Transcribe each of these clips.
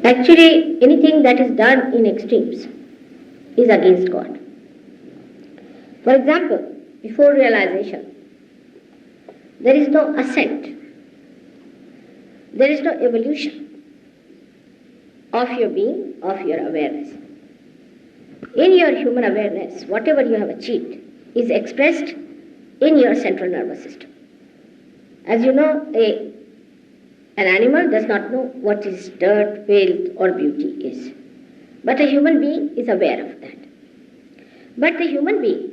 Actually, anything that is done in extremes is against God. For example, before realization, there is no ascent, there is no evolution of your being, of your awareness. In your human awareness, whatever you have achieved is expressed in your central nervous system. As you know, an animal does not know what is dirt, filth or beauty is. But a human being is aware of that. But the human being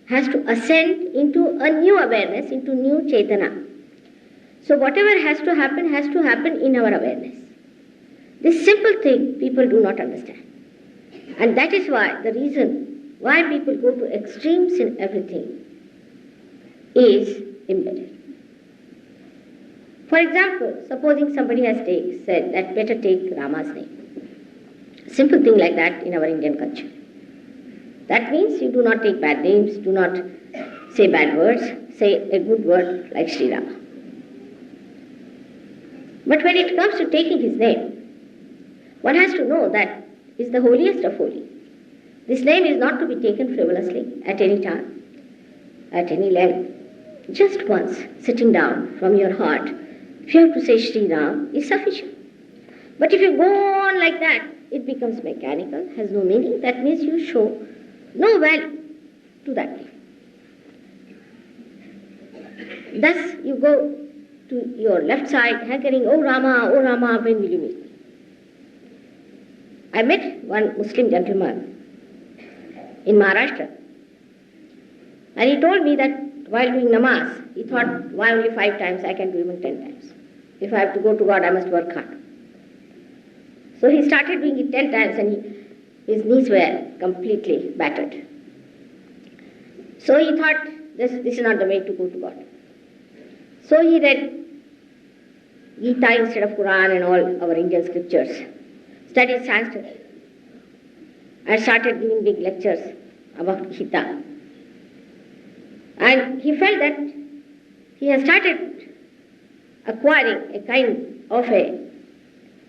has to ascend into a new awareness, into new Chaitana. So whatever has to happen in our awareness. This simple thing people do not understand. And that is why, the reason why people go to extremes in everything is embedded. For example, supposing somebody has said that better take Rama's name. Simple thing like that in our Indian culture. That means you do not take bad names, do not say bad words, say a good word like Sri Rama. But when it comes to taking his name, one has to know that he is the holiest of holy. This name is not to be taken frivolously at any time, at any length. Just once, sitting down from your heart, if you have to say Sri Ram, is sufficient. But if you go on like that, it becomes mechanical, has no meaning. That means you show no value to that name. Thus, you go to your left side, hankering, oh Rama, when will you meet me? I met one Muslim gentleman in Maharashtra, and he told me that while doing namaz, he thought, why only 5 times? I can do even 10 times. If I have to go to God, I must work hard. So he started doing it 10 times and his knees were completely battered. So he thought, this is not the way to go to God. So he read Gita instead of Quran and all our Indian scriptures, studied Sanskrit, and started giving big lectures about Gita. And he felt that he has started acquiring a kind of a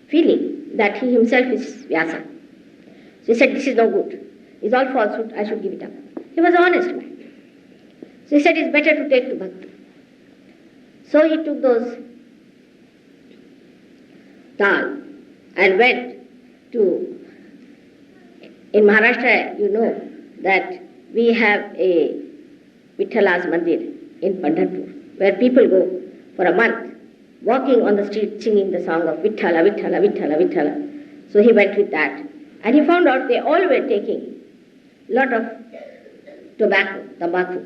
feeling that he himself is Vyasa. So he said, this is no good. It's all falsehood, I should give it up. He was an honest man. So he said, it's better to take to Bhakti. So he took those dal and went to, in Maharashtra, you know that we have a Vitthala's Mandir in Pandharpur, where people go for a month, walking on the street singing the song of Vitthala, Vitthala, Vitthala, Vitthala. So he went with that. And he found out they all were taking a lot of tobacco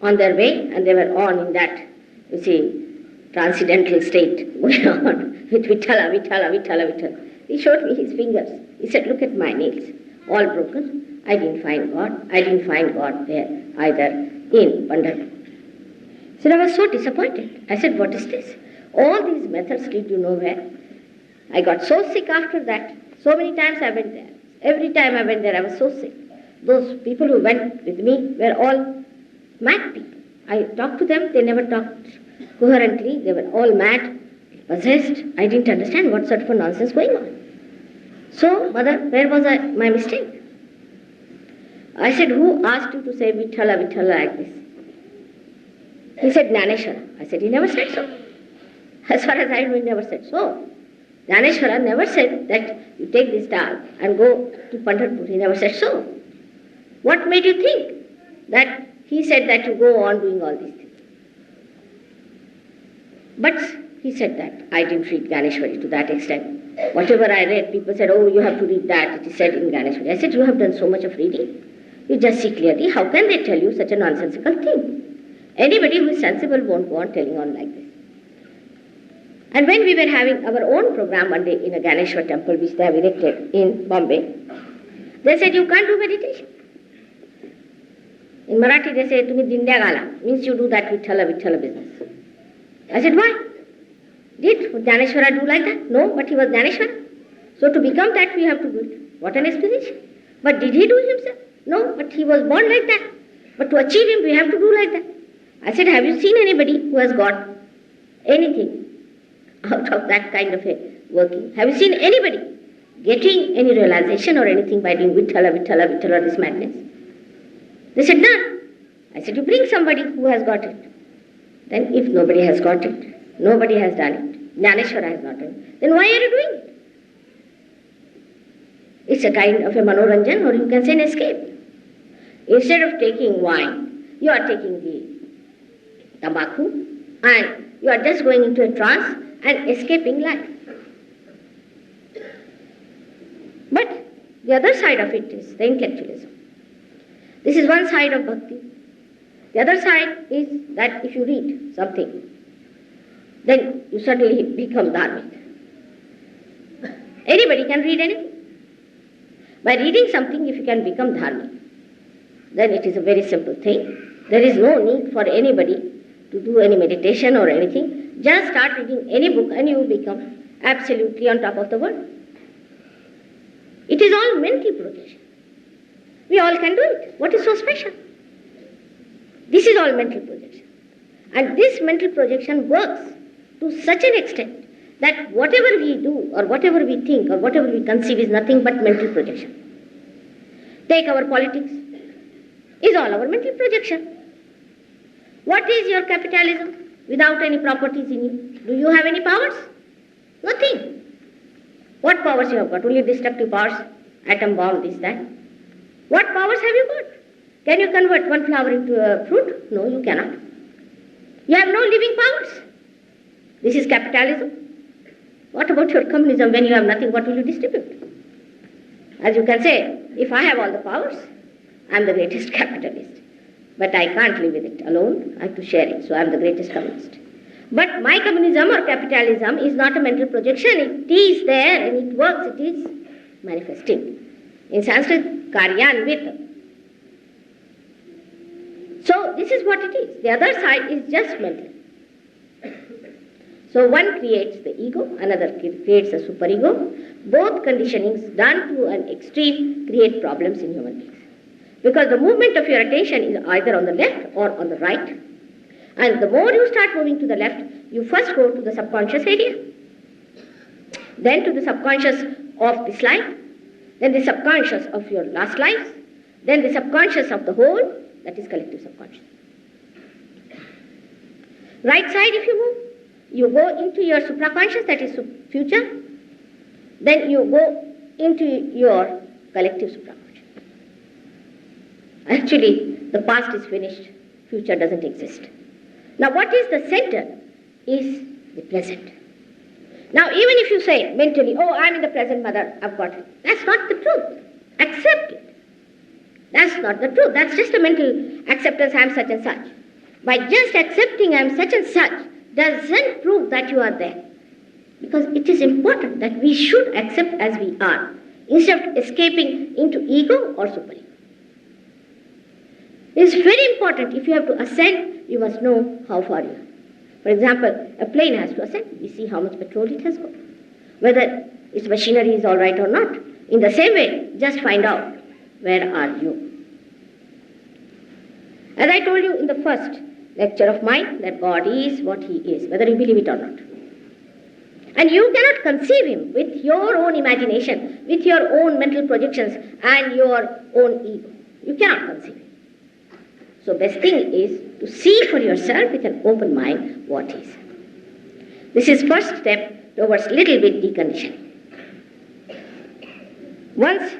on their way, and they were on in that, you see, transcendental state going on with Vitthala, Vitthala, Vitthala, Vitthala. He showed me his fingers. He said, look at my nails, all broken. I didn't find God. I didn't find God there either in Pandharpur. So I was so disappointed. I said, what is this? All these methods lead you nowhere. I got so sick after that. So many times I went there. Every time I went there, I was so sick. Those people who went with me were all mad people. I talked to them, they never talked coherently. They were all mad, possessed. I didn't understand what sort of a nonsense going on. So, mother, where was my mistake? I said, who asked you to say Vitthala, Vitthala like this? He said, Jnaneshwara. I said, he never said so. As far as I know, he never said so. Jnaneshwara never said that you take this dal and go to Pandharpur. He never said so. What made you think that he said that you go on doing all these things? But he said that. I didn't read Ganeshwari to that extent. Whatever I read, people said, oh, you have to read that. It is said in Ganeshwari. I said, you have done so much of reading. You just see clearly. How can they tell you such a nonsensical thing? Anybody who is sensible won't go on telling on like this. And when we were having our own program one day in a Ganeshwar temple which they have erected in Bombay, they said, you can't do meditation. In Marathi they say, Tumi Dindya Gala, means you do that Vitthala business. I said, why? Did Jnaneshwara do like that? No, but he was Jnaneshwara. So to become that we have to do it. What an explanation. But did he do it himself? No, but he was born like that. But to achieve him we have to do like that. I said, have you seen anybody who has got anything out of that kind of a working. Have you seen anybody getting any realization or anything by doing Vithala, Vithala, Vithala, this madness? They said, none. I said, you bring somebody who has got it. Then if nobody has got it, nobody has done it, Jnaneshwara has not done it, then why are you doing it? It's a kind of a manoranjan, or you can say an escape. Instead of taking wine, you are taking the tobacco, and you are just going into a trance and escaping life. But the other side of it is the intellectualism. This is one side of bhakti. The other side is that if you read something, then you suddenly become dharmic. Anybody can read anything. By reading something, if you can become dharmic, then it is a very simple thing. There is no need for anybody to do any meditation or anything. Just start reading any book and you will become absolutely on top of the world. It is all mental projection. We all can do it. What is so special? This is all mental projection. And this mental projection works to such an extent that whatever we do or whatever we think or whatever we conceive is nothing but mental projection. Take our politics. Is all our mental projection. What is your capitalism without any properties in you? Do you have any powers? Nothing. What powers you have got? Only destructive powers, atom bomb, this, that. What powers have you got? Can you convert one flower into a fruit? No, you cannot. You have no living powers. This is capitalism. What about your communism? When you have nothing, what will you distribute? As you can say, if I have all the powers, I am the greatest capitalist. But I can't live with it alone. I have to share it. So I am the greatest communist. But my communism or capitalism is not a mental projection. It is there and it works. It is manifesting. In Sanskrit, karyanvit. So this is what it is. The other side is just mental. So one creates the ego, another creates a superego. Both conditionings done to an extreme create problems in human beings. Because the movement of your attention is either on the left or on the right. And the more you start moving to the left, you first go to the subconscious area, then to the subconscious of this life, then the subconscious of your last lives, then the subconscious of the whole, that is collective subconscious. Right side if you move, you go into your supraconscious, that is future, then you go into your collective supraconscious. Actually, the past is finished, future doesn't exist. Now what is the center is the present. Now even if you say mentally, oh, I'm in the present, mother, I've got it. That's not the truth. Accept it. That's not the truth. That's just a mental acceptance, I'm such and such. By just accepting I'm such and such doesn't prove that you are there. Because it is important that we should accept as we are, instead of escaping into ego or superego. It is very important. If you have to ascend, you must know how far you are. For example, a plane has to ascend. We see how much petrol it has got. Whether its machinery is all right or not. In the same way, just find out where are you. As I told you in the first lecture of mine, that God is what He is, whether you believe it or not. And you cannot conceive Him with your own imagination, with your own mental projections and your own ego. You cannot conceive Him. So best thing is to see for yourself with an open mind what is. This is first step towards little bit deconditioning. Once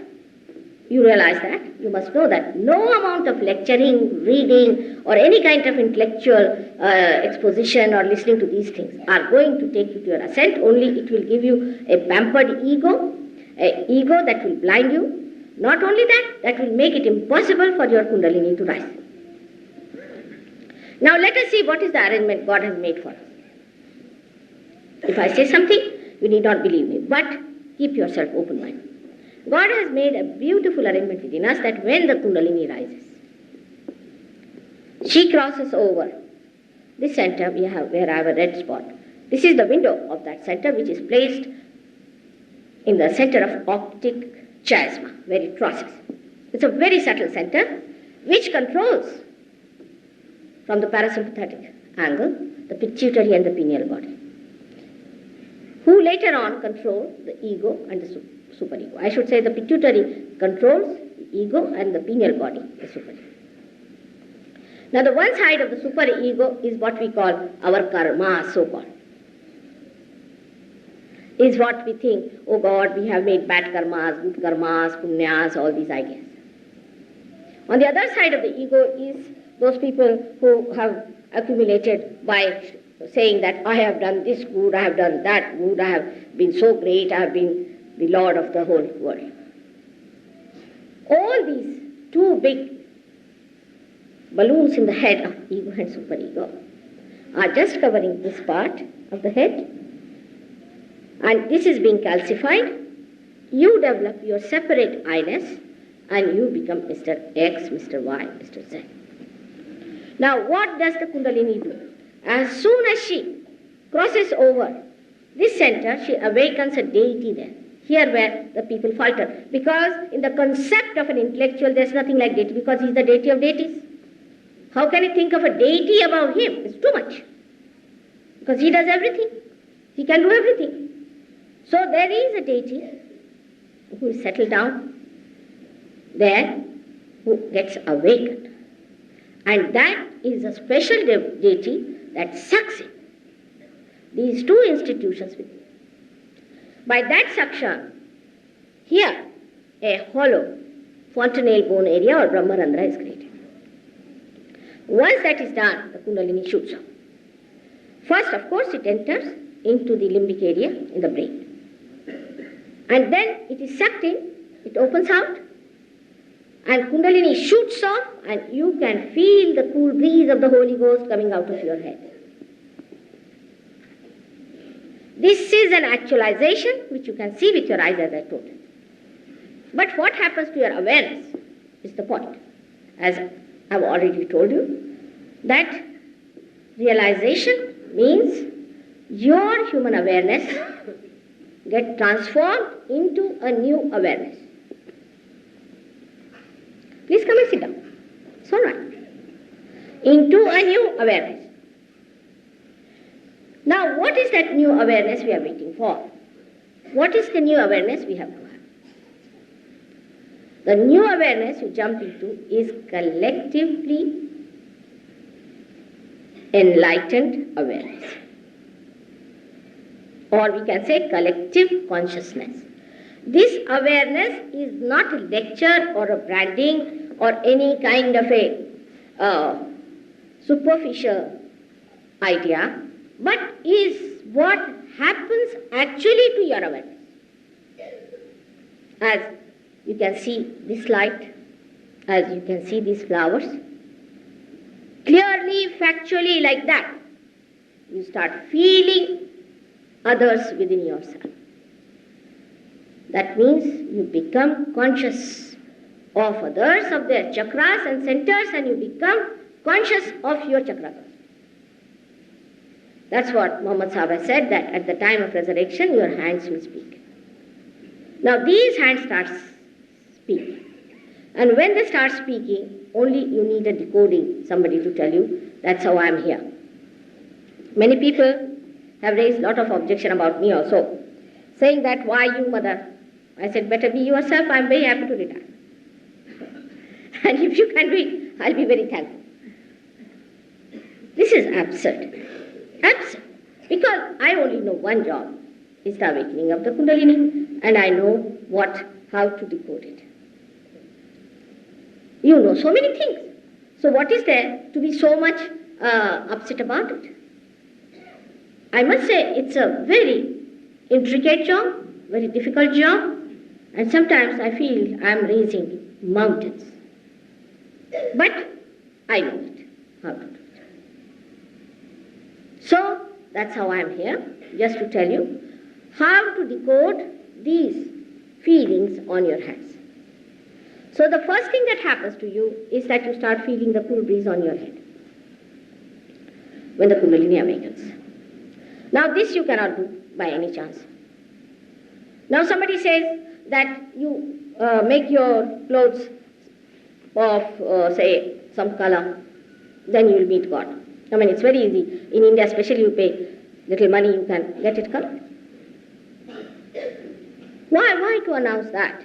you realize that, you must know that no amount of lecturing, reading, or any kind of intellectual exposition or listening to these things are going to take you to your ascent. Only it will give you a pampered ego, an ego that will blind you. Not only that, that will make it impossible for your kundalini to rise. Now let us see what is the arrangement God has made for us. If I say something, you need not believe me, but keep yourself open-minded. God has made a beautiful arrangement within us that when the kundalini rises, she crosses over this center where I have a red spot. This is the window of that center which is placed in the center of optic chiasma, where it crosses. It's a very subtle center which controls from the parasympathetic angle the pituitary and the pineal body. who later on control the ego and the superego. I should say the pituitary controls the ego and the pineal body, the superego. Now the one side of the superego is what we call our karma, so-called. Is what we think, oh God, we have made bad karmas, good karmas, punyas, all these ideas. On the other side of the ego is those people who have accumulated by saying that I have done this good, I have done that good, I have been so great, I have been the Lord of the whole world. All these two big balloons in the head of ego and superego are just covering this part of the head, and this is being calcified. You develop your separate I-ness and you become Mr. X, Mr. Y, Mr. Z. Now what does the Kundalini do? As soon as she crosses over this center, she awakens a deity there. Here where the people falter. Because in the concept of an intellectual, there's nothing like deity, because he's the deity of deities. How can he think of a deity above him? It's too much. Because he does everything. He can do everything. So there is a deity who is settled down there, who gets awakened. And that is a special deity that sucks in these two institutions with it. By that suction, here a hollow fontanelle bone area or Brahmarandra is created. Once that is done, the Kundalini shoots up. First, of course, it enters into the limbic area in the brain. And then it is sucked in, it opens out, and Kundalini shoots off, and you can feel the cool breeze of the Holy Ghost coming out of your head. This is an actualization which you can see with your eyes, as I told you. But what happens to your awareness is the point. As I have already told you, that realization means your human awareness gets transformed into a new awareness. Please come and sit down. It's all right. Into a new awareness. Now, what is that new awareness we are waiting for? What is the new awareness we have to have? The new awareness you jump into is collectively enlightened awareness. Or we can say collective consciousness. This awareness is not a lecture or a branding or any kind of a superficial idea, but is what happens actually to your awareness. As you can see this light, as you can see these flowers, clearly, factually like that, you start feeling others within yourself. That means you become conscious of others, of their chakras and centers, and you become conscious of your chakras. That's what Muhammad Sahib has said, that at the time of resurrection, your hands will speak. Now these hands start speaking. And when they start speaking, only you need a decoding, somebody to tell you, that's how I am here. Many people have raised a lot of objection about me also, saying that, why you, mother? I said, better be yourself, I am very happy to retire. And if you can do it, I'll be very thankful. This is absurd. Absurd. Because I only know one job, is the awakening of the Kundalini, and I know how to decode it. You know so many things. So what is there to be so much upset about it? I must say it's a very intricate job, very difficult job, and sometimes I feel I am raising mountains. But I know it, how to do it. So that's how I am here, just to tell you how to decode these feelings on your hands. So the first thing that happens to you is that you start feeling the cool breeze on your head when the Kundalini awakens. Now this you cannot do by any chance. Now somebody says that you make your clothes of, say, some color, then you will meet God. I mean, it's very easy. In India especially, you pay little money, you can get it colored. Why to announce that?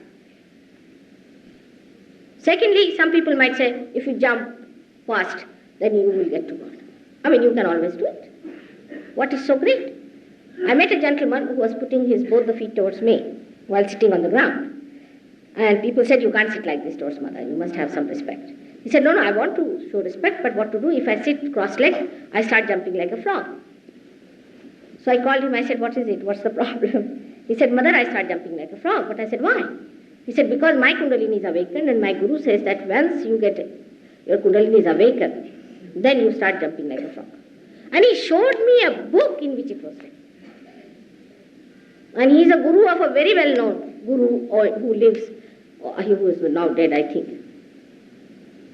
Secondly, some people might say, if you jump fast, then you will get to God. I mean, you can always do it. What is so great? I met a gentleman who was putting his both the feet towards me while sitting on the ground. And people said, you can't sit like this towards Mother, you must have some respect. He said, no, I want to show respect, but what to do? If I sit cross-legged, I start jumping like a frog. So I called him, I said, what is it? What's the problem? He said, Mother, I start jumping like a frog. But I said, why? He said, because my Kundalini is awakened and my Guru says that once you get your Kundalini is awakened, then you start jumping like a frog. And he showed me a book in which it was written. And he is a Guru of a very well-known Guru who lives, who is now dead, I think,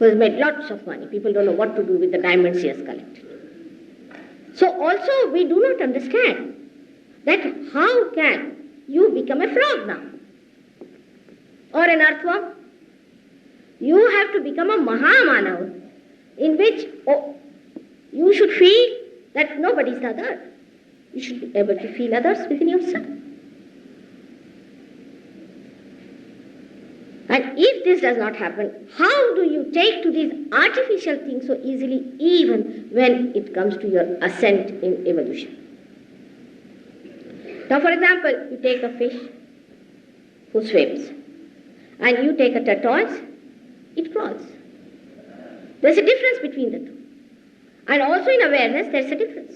who has made lots of money. People don't know what to do with the diamonds he has collected. So also we do not understand that how can you become a frog now? Or an earthworm? You have to become a Mahamanav in which you should feel that nobody is the other. You should be able to feel others within yourself. And if this does not happen, how do you take to these artificial things so easily, even when it comes to your ascent in evolution? Now, for example, you take a fish who swims, and you take a tortoise, it crawls. There's a difference between the two. And also in awareness, there's a difference.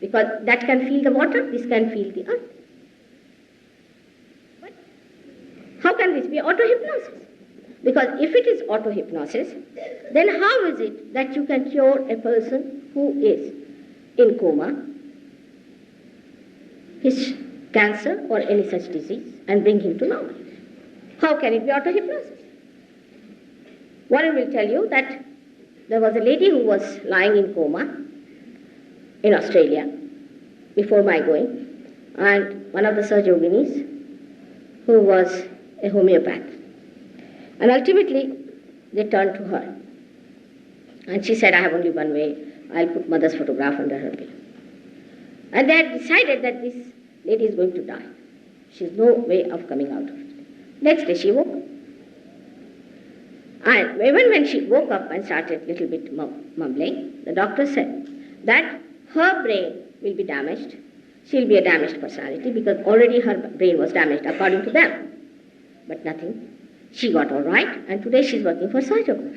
Because that can feel the water, this can feel the earth. But how can this be auto-hypnosis? Because if it is auto-hypnosis, then how is it that you can cure a person who is in coma, his cancer or any such disease, and bring him to normal? How can it be auto-hypnosis? One will tell you that there was a lady who was lying in coma in Australia before my going, and one of the Sir Yoginis who was a homeopath. And ultimately, they turned to her. And she said, I have only one way, I'll put Mother's photograph under her pillow. And they had decided that this lady is going to die. She has no way of coming out of it. Next day she woke up. And even when she woke up and started a little bit mumbling, the doctor said that her brain will be damaged. She'll be a damaged personality because already her brain was damaged according to them. But nothing. She got all right, and today she's working for Sai Yoga.